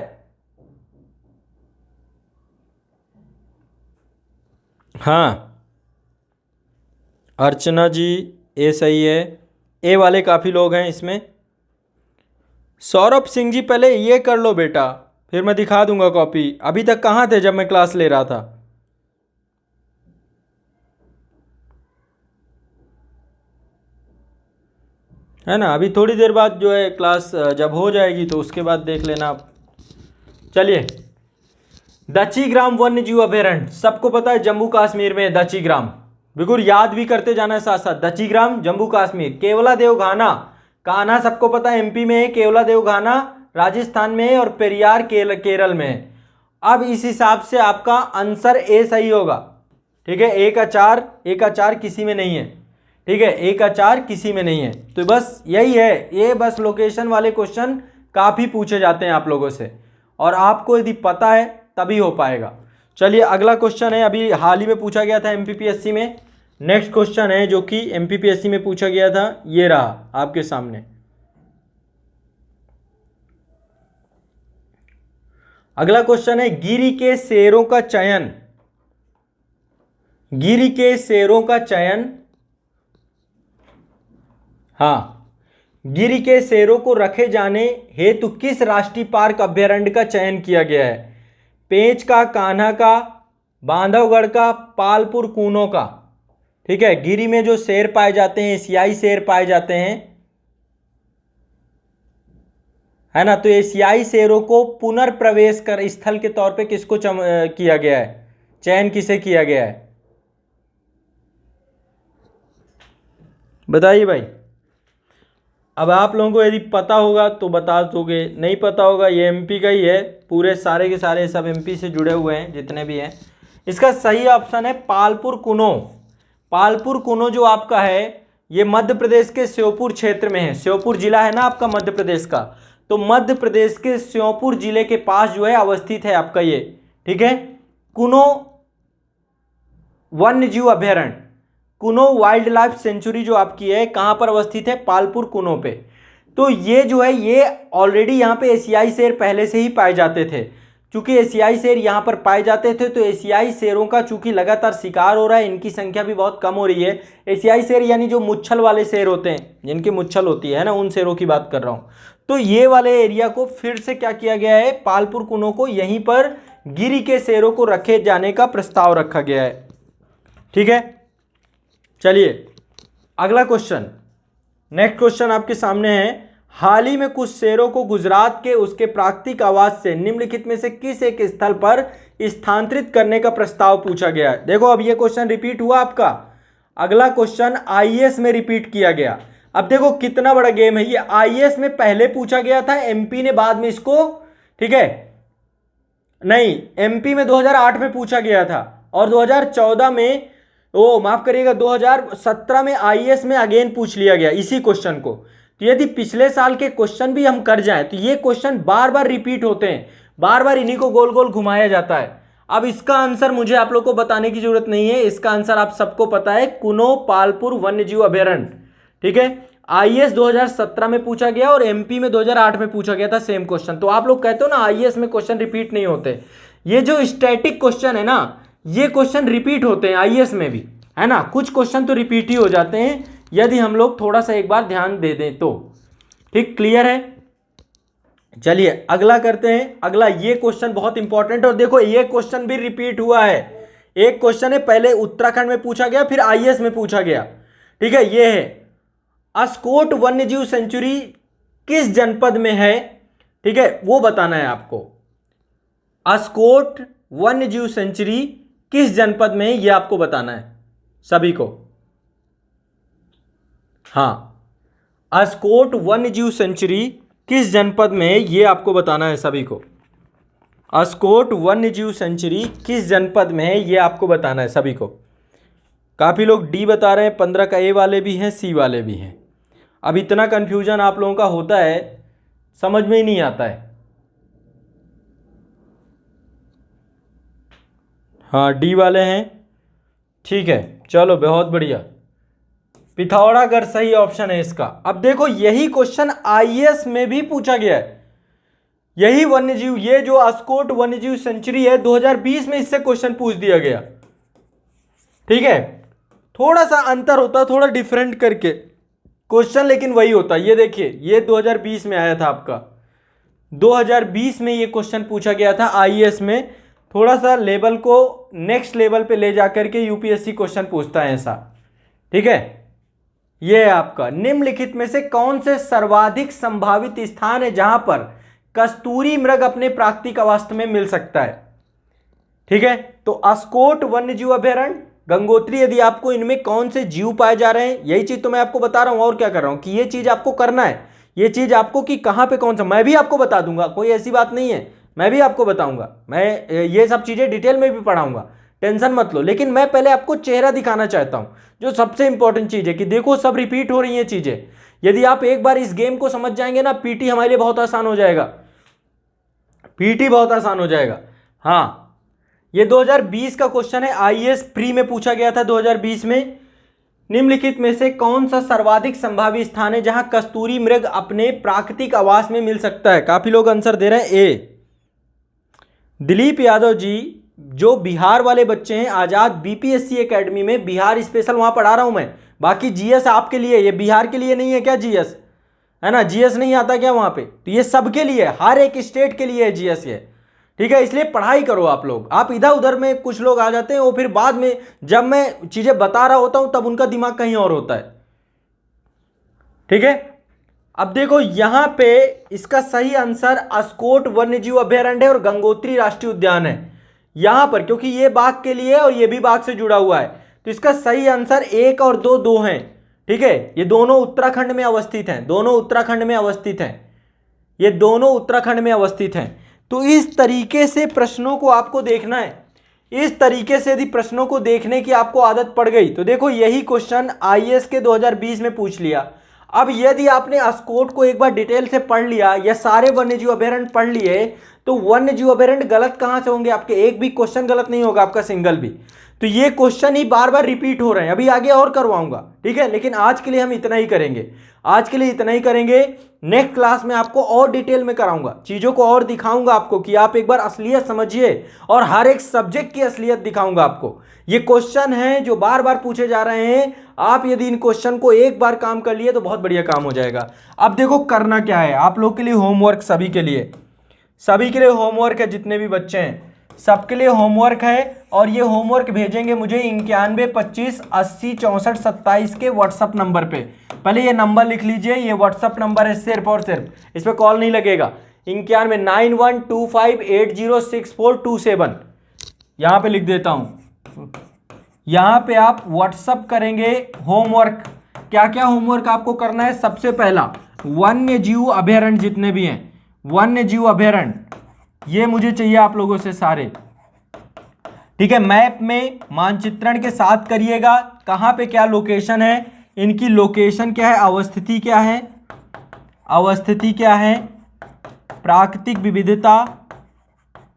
हाँ अर्चना जी ए सही है, ए वाले काफ़ी लोग हैं इसमें। सौरभ सिंह जी पहले ये कर लो बेटा, फिर मैं दिखा दूंगा कॉपी। अभी तक कहाँ थे जब मैं क्लास ले रहा था? है ना, अभी थोड़ी देर बाद जो है क्लास जब हो जाएगी तो उसके बाद देख लेना आप। चलिए, दच्चीग्राम वन्य जीव अभयारण्य सबको पता है जम्मू कश्मीर में है दच्चीग्राम, बिल्कुल याद भी करते जाना है साथ साथ। दच्चीग्राम जम्मू कश्मीर। केवलादेव घाना, कान्हा सबको पता है एमपी में है, केवलादेव घाना राजस्थान में है, और पेरियार केरल में है। अब इस हिसाब से आपका आंसर ए सही होगा। ठीक है, एक का चार किसी में नहीं है। ठीक है, एक का चार किसी में नहीं है। तो बस यही है, ये बस लोकेशन वाले क्वेश्चन काफ़ी पूछे जाते हैं आप लोगों से, और आपको यदि पता है तभी हो पाएगा। चलिए अगला क्वेश्चन है, अभी हाल ही में पूछा गया था एमपीपीएससी में। नेक्स्ट क्वेश्चन है जो कि एमपीपीएससी में पूछा गया था, ये रहा आपके सामने। अगला क्वेश्चन है, गिरी के शेरों का चयन, गिरी के शेरों का चयन, हाँ, गिरी के शेरों को रखे जाने हेतु किस राष्ट्रीय पार्क अभ्यारण्य का चयन किया गया है? पेंच का, कान्हा का, बांधवगढ़ का, पालपुर कूनो का। ठीक है, गिरी में जो शेर पाए जाते हैं, एशियाई शेर पाए जाते हैं, है ना, तो एशियाई शेरों को पुनर्प्रवेश कर स्थल के तौर पे किसको किया गया है, चयन किसे किया गया है? बताइए भाई। अब आप लोगों को यदि पता होगा तो बता दोगे, नहीं पता होगा, ये एमपी का ही है, पूरे सारे के सारे सब एमपी से जुड़े हुए हैं जितने भी हैं। इसका सही ऑप्शन है पालपुर कुनो। पालपुर कुनो जो आपका है ये मध्य प्रदेश के श्योपुर क्षेत्र में है। श्योपुर जिला है ना आपका मध्य प्रदेश का, तो मध्य प्रदेश के श्योपुर जिले के पास जो है अवस्थित है आपका ये। ठीक है, कुनो वन्य जीव अभयारण्य, कुनो वाइल्ड लाइफ सेंचुरी जो आपकी है कहाँ पर अवस्थित है? पालपुर कुनो पे। तो ये जो है ये ऑलरेडी यहाँ पे एशियाई शेर पहले से ही पाए जाते थे। चूंकि एशियाई शेर यहाँ पर पाए जाते थे तो एशियाई शेरों का चूंकि लगातार शिकार हो रहा है, इनकी संख्या भी बहुत कम हो रही है। एशियाई शेर यानी जो मुच्छल वाले शेर होते हैं, जिनकी मुच्छल होती है ना, उन शेरों की बात कर रहा हूँ। तो ये वाले एरिया को फिर से क्या किया गया है, पालपुर कुनो को यहीं पर गिरी के शेरों को रखे जाने का प्रस्ताव रखा गया है। ठीक है, चलिए अगला क्वेश्चन, नेक्स्ट क्वेश्चन आपके सामने है। हाल ही में कुछ शेरों को गुजरात के उसके प्राकृतिक आवास से निम्नलिखित में से किस एक स्थल पर स्थानांतरित करने का प्रस्ताव पूछा गया है? देखो अब ये क्वेश्चन रिपीट हुआ आपका, अगला क्वेश्चन आईएएस में रिपीट किया गया। अब देखो कितना बड़ा गेम है ये, आईएएस में पहले पूछा गया था, एमपी ने बाद में इसको, ठीक है, नहीं एमपी में 2008 में पूछा गया था, और 2014 में, ओ माफ करिएगा 2017 में आईएएस में अगेन पूछ लिया गया इसी क्वेश्चन को। तो यदि पिछले साल के क्वेश्चन भी हम कर जाएं तो ये क्वेश्चन बार बार रिपीट होते हैं, बार बार इन्हीं को गोल गोल घुमाया जाता है। अब इसका आंसर मुझे आप लोग को बताने की जरूरत नहीं है, इसका आंसर आप सबको पता है, कुनो पालपुर वन्य जीव अभयारण्य। ठीक है, आईएएस 2017 में पूछा गया और एमपी में 2008 में पूछा गया था सेम क्वेश्चन। तो आप लोग कहते हो ना आईएएस में क्वेश्चन रिपीट नहीं होते, ये जो स्टैटिक क्वेश्चन है ना, ये क्वेश्चन रिपीट होते हैं आईएएस में भी। है ना। कुछ क्वेश्चन तो रिपीट ही हो जाते हैं यदि हम लोग थोड़ा सा एक बार ध्यान दे दें तो। ठीक, क्लियर है। चलिए अगला करते हैं। अगला ये क्वेश्चन बहुत इंपॉर्टेंट, और देखो ये क्वेश्चन भी रिपीट हुआ है। एक क्वेश्चन है पहले उत्तराखंड में पूछा गया, फिर आईएएस में पूछा गया। ठीक है, ये है अस्कोट वन्यजीव सेंचुरी किस जनपद में है। ठीक है, वो बताना है आपको। अस्कोट वन्यजीव सेंचुरी किस जनपद में है, ये आपको बताना है सभी को। हाँ, अस्कोट वन्यजीव सेंचुरी किस जनपद में है, ये आपको बताना है सभी को। अस्कोट वन्यजीव सेंचुरी किस जनपद में है, ये आपको बताना है सभी को। काफ़ी लोग डी बता रहे हैं, 15 का ए वाले भी हैं, सी वाले भी हैं। अब इतना कन्फ्यूजन आप लोगों का होता है, समझ में ही नहीं आता है। हाँ, डी वाले हैं, ठीक है, चलो बहुत बढ़िया। पिथौरागढ़ सही ऑप्शन है इसका। अब देखो यही क्वेश्चन आईएएस में भी पूछा गया है। यही वन्यजीव, ये जो अस्कोट वन्यजीव सेंचुरी है, 2020 में इससे क्वेश्चन पूछ दिया गया। ठीक है, थोड़ा सा अंतर होता है, थोड़ा डिफरेंट करके क्वेश्चन, लेकिन वही होता है। ये देखिए, ये 2020 में आया था आपका, 2020 में ये क्वेश्चन पूछा गया था आईएएस में। थोड़ा सा लेवल को नेक्स्ट लेवल पे ले जाकर के यूपीएससी क्वेश्चन पूछता है ऐसा। ठीक है, ये है आपका निम्नलिखित में से कौन से सर्वाधिक संभावित स्थान है जहां पर कस्तूरी मृग अपने प्राकृतिक आवास में मिल सकता है। ठीक है, तो अस्कोट वन्यजीव अभयारण्य, गंगोत्री, यदि आपको इनमें कौन से जीव पाए जा रहे हैं, यही चीज तो मैं आपको बता रहा हूं। और क्या कर रहा हूं कि ये चीज आपको करना है, ये चीज आपको कि कहां पे कौन सा, मैं भी आपको बता दूंगा, कोई ऐसी बात नहीं है, मैं भी आपको बताऊंगा, मैं ये सब चीजें डिटेल में भी पढ़ाऊंगा, टेंशन मत लो। लेकिन मैं पहले आपको चेहरा दिखाना चाहता हूं, जो सबसे इंपॉर्टेंट चीज है कि देखो सब रिपीट हो रही है चीजें। यदि आप एक बार इस गेम को समझ जाएंगे ना, पीटी हमारे लिए बहुत आसान हो जाएगा, पीटी बहुत आसान हो जाएगा। हाँ, ये 2020 का क्वेश्चन है, आईएएस प्री में पूछा गया था 2020 में। निम्नलिखित में से कौन सा सर्वाधिक संभावित स्थान है जहां कस्तूरी मृग अपने प्राकृतिक आवास में मिल सकता है। काफी लोग आंसर दे रहे हैं ए। दिलीप यादव जी, जो बिहार वाले बच्चे हैं, आजाद बीपीएससी एकेडमी में बिहार स्पेशल वहां पढ़ा रहा हूं मैं। बाकी जीएस आपके लिए, ये बिहार के लिए नहीं है क्या जीएस, है ना, जीएस नहीं आता क्या वहां पे, तो ये सबके लिए, हर एक स्टेट के लिए है जीएस ये। ठीक है, इसलिए पढ़ाई करो आप लोग। आप इधर उधर में कुछ लोग आ जाते हैं, वो फिर बाद में जब मैं चीजें बता रहा होता हूं तब उनका दिमाग कहीं और होता है। ठीक है, अब देखो यहां पे इसका सही आंसर अस्कोट वन्यजीव अभयारण्य और गंगोत्री राष्ट्रीय उद्यान है यहां पर, क्योंकि ये बाघ के लिए और ये भी बाघ से जुड़ा हुआ है। तो इसका सही आंसर 1 और 2 दो हैं। ठीक है, ये दोनों उत्तराखंड में अवस्थित हैं, दोनों उत्तराखंड में अवस्थित हैं, ये दोनों उत्तराखंड में अवस्थित हैं। तो इस तरीके से प्रश्नों को आपको देखना है। इस तरीके से यदि प्रश्नों को देखने की आपको आदत पड़ गई तो देखो यही क्वेश्चन आईएएस के 2020 में पूछ लिया। अब यदि आपने अस्कोट को एक बार डिटेल से पढ़ लिया या सारे वन्यजीव अभयारण्य पढ़ लिए, तो वन्यजीव अभयारण्य गलत कहां से होंगे आपके, एक भी क्वेश्चन गलत नहीं होगा आपका, सिंगल भी। तो ये क्वेश्चन ही बार बार रिपीट हो रहे हैं, अभी आगे और करवाऊंगा। ठीक है, लेकिन आज के लिए हम इतना ही करेंगे, आज के लिए इतना ही करेंगे। नेक्स्ट क्लास में आपको और डिटेल में कराऊंगा, चीजों को और दिखाऊंगा आपको कि आप एक बार असलियत समझिए, और हर एक सब्जेक्ट की असलियत दिखाऊंगा आपको। ये क्वेश्चन हैं जो बार बार पूछे जा रहे हैं, आप यदि इन क्वेश्चन को एक बार काम कर लिए तो बहुत बढ़िया काम हो जाएगा। अब देखो करना क्या है आप लोग के लिए, होमवर्क सभी के लिए, सभी के लिए होमवर्क है, जितने भी बच्चे हैं सबके लिए होमवर्क है। और ये होमवर्क भेजेंगे मुझे 91 25 80 64 27 के व्हाट्सअप नंबर पे। पहले ये नंबर लिख लीजिए, ये व्हाट्सअप नंबर है सिर्फ और सिर्फ, इस पर कॉल नहीं लगेगा। 91 9125806427, यहाँ पे लिख देता हूँ। यहाँ पे आप व्हाट्सअप करेंगे होमवर्क। क्या क्या होमवर्क आपको करना है, सबसे पहला वन्यजीव अभयारण्य जितने भी हैं, वन्यजीव अभयारण्य ये मुझे चाहिए आप लोगों से सारे। ठीक है, मैप में मानचित्रण के साथ करिएगा, कहां पे क्या लोकेशन है, इनकी लोकेशन क्या है, अवस्थिति क्या है, अवस्थिति क्या है, प्राकृतिक विविधता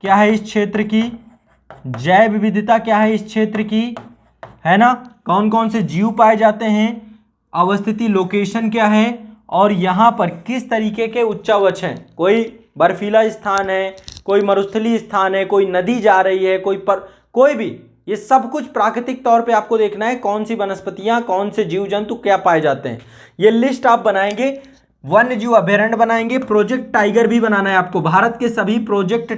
क्या है इस क्षेत्र की, जैव विविधता क्या है इस क्षेत्र की, है ना, कौन कौन से जीव पाए जाते हैं, अवस्थिति लोकेशन क्या है, और यहां पर किस तरीके के उच्चावच हैं, कोई बर्फीला स्थान है, कोई मरुस्थलीय स्थान है, कोई नदी जा रही है, कोई भी ये सब कुछ प्राकृतिक तौर पे आपको देखना है, कौन सी वनस्पतियां, कौन से जीव जंतु क्या पाए जाते हैं। ये लिस्ट आप बनाएंगे, वन्य जीव अभयारण्य बनाएंगे, प्रोजेक्ट टाइगर भी बनाना है आपको, भारत के सभी प्रोजेक्ट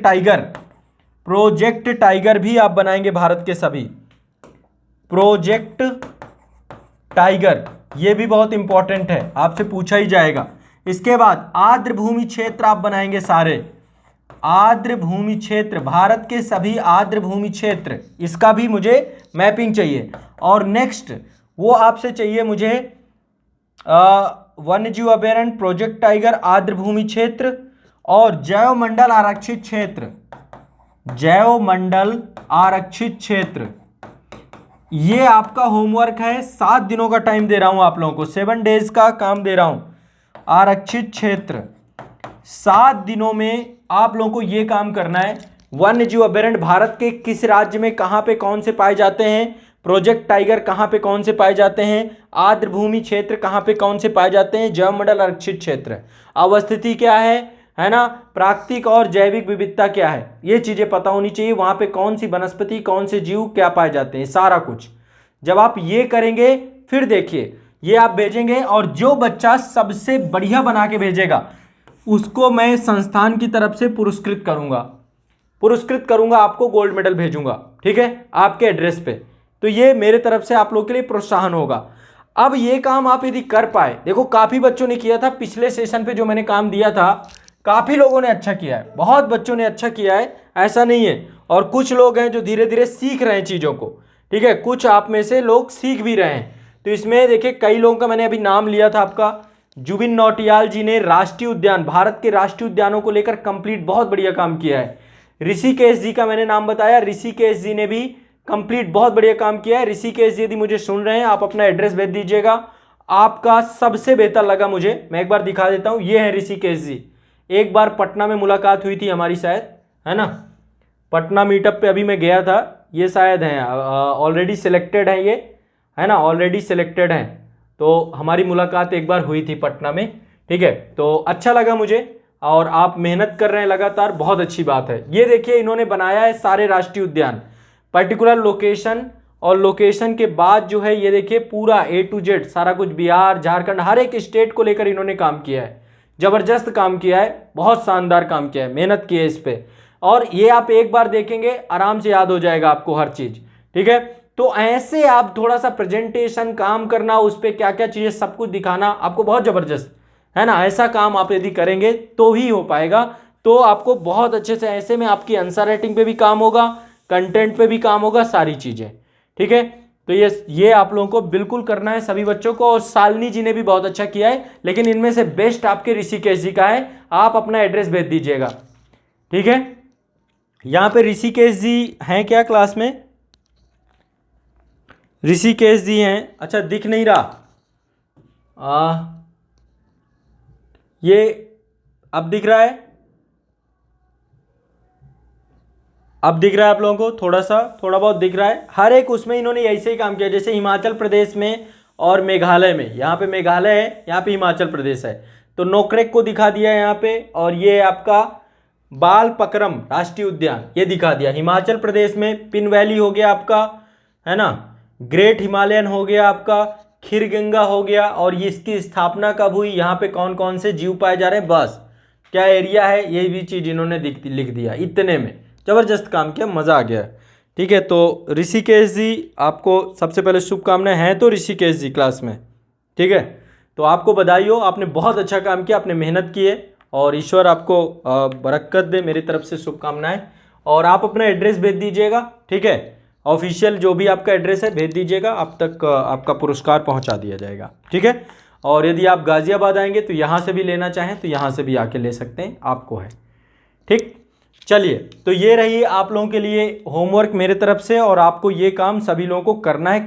टाइगर भी आप बनाएंगे, भारत के सभी प्रोजेक्ट टाइगर, ये भी बहुत इंपॉर्टेंट है, आपसे पूछा ही जाएगा। इसके बाद आर्द्र भूमि क्षेत्र आप बनाएंगे सारे, आर्द्र भूमि क्षेत्र, भारत के सभी आर्द्र भूमि क्षेत्र, इसका भी मुझे मैपिंग चाहिए। और नेक्स्ट वो आपसे चाहिए मुझे वन्य जीव अभयारण्य, प्रोजेक्ट टाइगर, आर्द्र भूमि क्षेत्र और जैव मंडल आरक्षित क्षेत्र, जैव मंडल आरक्षित क्षेत्र। ये आपका होमवर्क है, 7 दिनों का टाइम दे रहा हूं आप लोगों को, 7 डेज का काम दे रहा हूं। आरक्षित क्षेत्र 7 दिनों में आप लोगों को ये काम करना है। वन्य जीव अभयारण्य भारत के किस राज्य में कहां पे कौन से पाए जाते हैं, प्रोजेक्ट टाइगर कहां पे कौन से पाए जाते हैं, आर्द्र भूमि क्षेत्र कहां पे कौन से पाए जाते हैं, जैव मंडल आरक्षित क्षेत्र, अवस्थिति क्या है ना, प्राकृतिक और जैविक विविधता क्या है, ये चीजें पता होनी चाहिए। वहां पे कौन सी वनस्पति, कौन से जीव क्या पाए जाते हैं, सारा कुछ जब आप ये करेंगे, फिर देखिए ये आप भेजेंगे और जो बच्चा सबसे बढ़िया बना के भेजेगा उसको मैं संस्थान की तरफ से पुरस्कृत करूंगा, आपको गोल्ड मेडल भेजूंगा, ठीक है, आपके एड्रेस पे। तो ये मेरे तरफ से आप लोगों के लिए प्रोत्साहन होगा। अब ये काम आप यदि कर पाए, देखो काफी बच्चों ने किया था पिछले सेशन पे, जो मैंने काम दिया था काफी लोगों ने अच्छा किया है, बहुत बच्चों ने अच्छा किया है, ऐसा नहीं है। और कुछ लोग हैं जो धीरे धीरे सीख रहे हैं चीजों को, ठीक है, कुछ आप में से लोग सीख भी रहे हैं। तो इसमें देखिए कई लोगों का मैंने अभी नाम लिया था, आपका जुबिन नौटियाल जी ने राष्ट्रीय उद्यान, भारत के राष्ट्रीय उद्यानों को लेकर कंप्लीट बहुत बढ़िया काम किया है। ऋषिकेश जी का मैंने नाम बताया, ऋषिकेश जी ने भी कंप्लीट बहुत बढ़िया काम किया है। ऋषिकेश जी यदि मुझे सुन रहे हैं, आप अपना एड्रेस भेज दीजिएगा। आपका सबसे बेहतर लगा मुझे, मैं एक बार दिखा देता हूं, ये है ऋषिकेश जी। एक बार पटना में मुलाकात हुई थी हमारी शायद, है ना, पटना मीटअप पे अभी मैं गया था, ये शायद हैं ऑलरेडी सिलेक्टेड है, ये है ना, ऑलरेडी सिलेक्टेड हैं। तो हमारी मुलाकात एक बार हुई थी पटना में, ठीक है, तो अच्छा लगा मुझे। और आप मेहनत कर रहे हैं लगातार, बहुत अच्छी बात है। ये देखिए इन्होंने बनाया है सारे राष्ट्रीय उद्यान, पर्टिकुलर लोकेशन, और लोकेशन के बाद जो है ये देखिए पूरा A to Z सारा कुछ, बिहार, झारखंड, हर एक स्टेट को लेकर इन्होंने काम किया है, जबरदस्त काम किया है, बहुत शानदार काम किया है, मेहनत की है इस पे। और ये आप एक बार देखेंगे आराम से याद हो जाएगा आपको हर चीज, ठीक है। तो ऐसे आप थोड़ा सा प्रेजेंटेशन काम करना, उस पर क्या क्या चीजें सब कुछ दिखाना, आपको बहुत जबरदस्त है ना, ऐसा काम आप यदि करेंगे तो ही हो पाएगा। तो आपको बहुत अच्छे से, ऐसे में आपकी आंसर राइटिंग पे भी काम होगा, कंटेंट पे भी काम होगा, सारी चीजें, ठीक है। तो ये आप लोगों को बिल्कुल करना है सभी बच्चों को। और शालिनी जी ने भी बहुत अच्छा किया है, लेकिन इनमें से बेस्ट आपके ऋषिकेश जी का है। आप अपना एड्रेस भेज दीजिएगा, ठीक है। यहां पे ऋषिकेश जी हैं क्या क्लास में? ऋषिकेश जी हैं, अच्छा दिख नहीं रहा, ये अब दिख रहा है, अब दिख रहा है आप लोगों को, थोड़ा बहुत दिख रहा है। हर एक उसमें इन्होंने ऐसे ही काम किया, जैसे हिमाचल प्रदेश में और मेघालय में, यहाँ पे मेघालय है, यहाँ पे हिमाचल प्रदेश है, तो नोकरेक को दिखा दिया यहाँ पे। और ये आपका बाल पकरम राष्ट्रीय उद्यान ये दिखा दिया। हिमाचल प्रदेश में पिन वैली हो गया आपका, है ना, ग्रेट हिमालयन हो गया आपका, खीरगंगा हो गया, और ये इसकी स्थापना कब हुई, यहाँ पे कौन कौन से जीव पाए जा रहे हैं, बस क्या एरिया है, ये भी चीज़ इन्होंने लिख दिया। इतने में जबरदस्त काम किया, मज़ा आ गया, ठीक है। तो ऋषिकेश जी आपको सबसे पहले शुभकामनाएं हैं, तो ऋषिकेश जी क्लास में, ठीक है, तो आपको बधाई हो, आपने बहुत अच्छा काम किया, आपने मेहनत की है, और ईश्वर आपको बरकत दे, मेरी तरफ से शुभकामनाएं। और आप अपना एड्रेस भेज दीजिएगा, ठीक है, ऑफिशियल जो भी आपका एड्रेस है भेज दीजिएगा, आप तक आपका पुरस्कार पहुंचा दिया जाएगा, ठीक है। और यदि आप गाज़ियाबाद आएंगे तो यहाँ से भी लेना चाहें तो यहाँ से भी आके ले सकते हैं, आपको है, ठीक। चलिए, तो ये रही आप लोगों के लिए होमवर्क मेरे तरफ से, और आपको ये काम सभी लोगों को करना है।